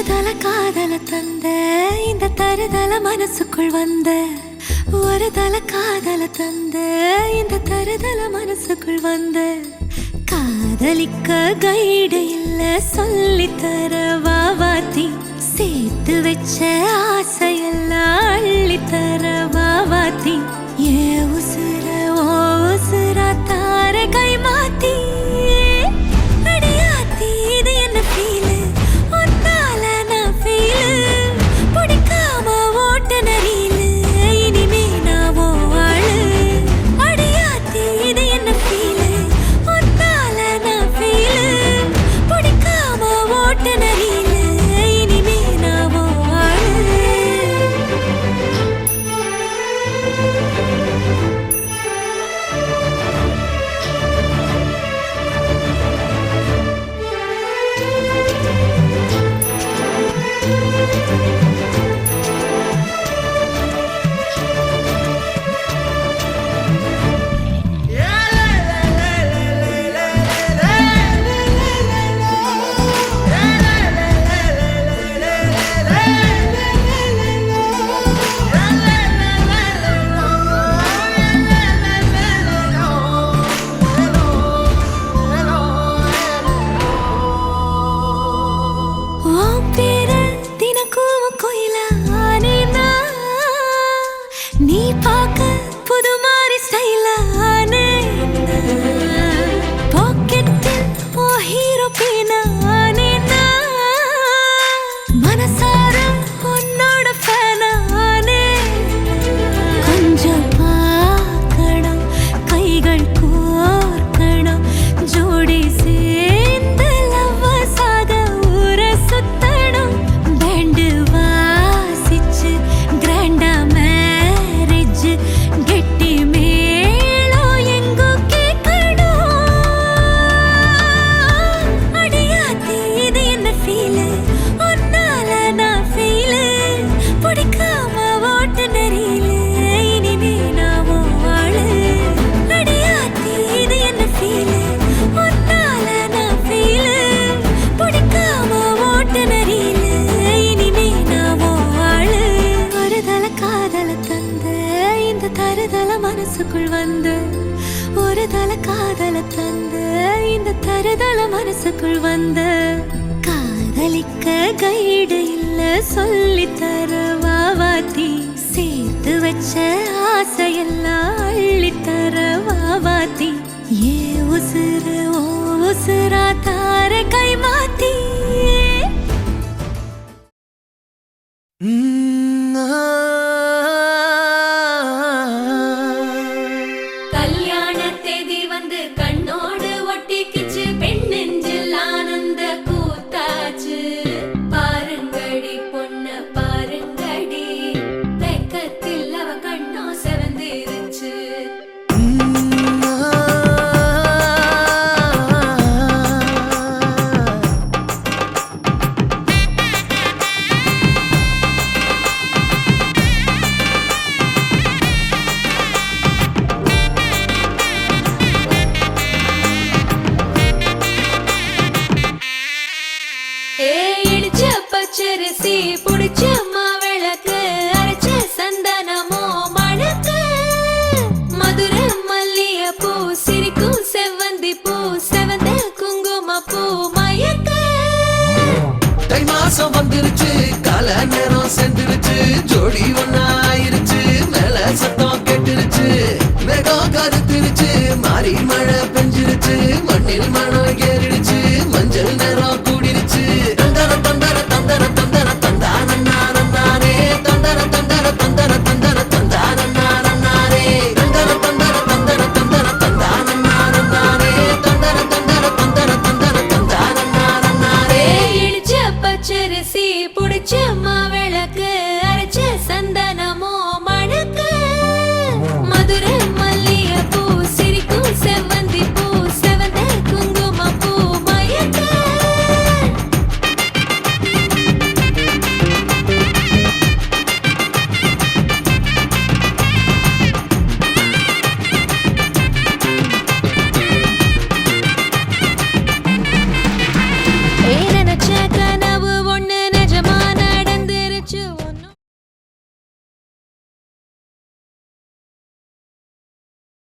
தருதல காதல தந்த இந்த தருதல மனசுக்குள் வந்த ஒரு தல காதல தந்த இந்த தருதல மனசுக்குள் வந்த காதலிக்க கைடு இல்ல சொல்லி தர வாவாத்தி சேர்த்து வச்ச ஆசையெல்லாம் அள்ளி தர வாவாத்தி ஏ உசுர ஓ உசுரா தார கை மாத்தி அடியாத்தி இது என்ன ஃபீலு ஒன்னால நான் ஃபீலு பிடிக்காம ஓட்ட நரீலு இனிமே நான் ஓ ஆளு அடியாத்தி இது என்ன ஃபீலு ஒன்னால நான் ஃபீலு பிடிக்காம ஓட்ட நரீலு இனிமே நான் ஓ ஆளு நீ பார்க்க புது மாதிரி ஸ்டைலானே பாக்கெட்டில் ஓ ஹீரோ பீனானே மனசார உன்னோட ஃபேனானே கொஞ்சம் பார்க்கணும் கைகள் கோர்க்கணும் ஜோடி சேர்ந்து லவ்வர்ஸாக ஊரை சுத்தணும் பேண்டு வாசிச்சு கிராண்டா கெட்டி மேளம் எங்கோ கேட்கணும் அடியாத்தி இது என்ன ஃபீலு ஒன்னால நான் ஃபீலு பிடிக்காம ஓட்டு நெறியிலு இனிமே நான் ஓ ஆளு அடியாத்தி இது என்ன ஃபீலு ஒன்னால நான் ஃபீலு பிடிக்காம ஓட்டு நெறியிலு இனிமே நான் ஓ ஆளு ஒரு தல காதல தந்த இந்த தருதல மனசுக்குள் வந்து ஒரு தல காதல தந்த இந்த தருதல மனசுக்குள் வந்து காதலிக்க கைடு இல்ல சொல்லி தர வாவாத்தி சேர்த்து வச்ச ஆசையெல்லாம் அள்ளி தர வாவாத்தி ஏ உசுறு ஓ உசுரா தார கை மாத்தி பச்சரிசி புடிச்ச மாவிளக்கு அரைச்ச சந்தனமோ மணக்கு மதுர மல்லிய பூ சிரிக்கும் செவ்வந்தி பூ செவந்த குங்கும பூ மயக்க தை மாசம் வந்துருச்சு கால நேரம் சென்றுருச்சு ஜோடி ஒன்னாயிருச்சு மேல சத்தம் கேட்டுருச்சு மேகம் கருத்துருச்சு மாறி மழை பெஞ்சிருச்சு மண்ணில் மனம் ஏறிடுச்சு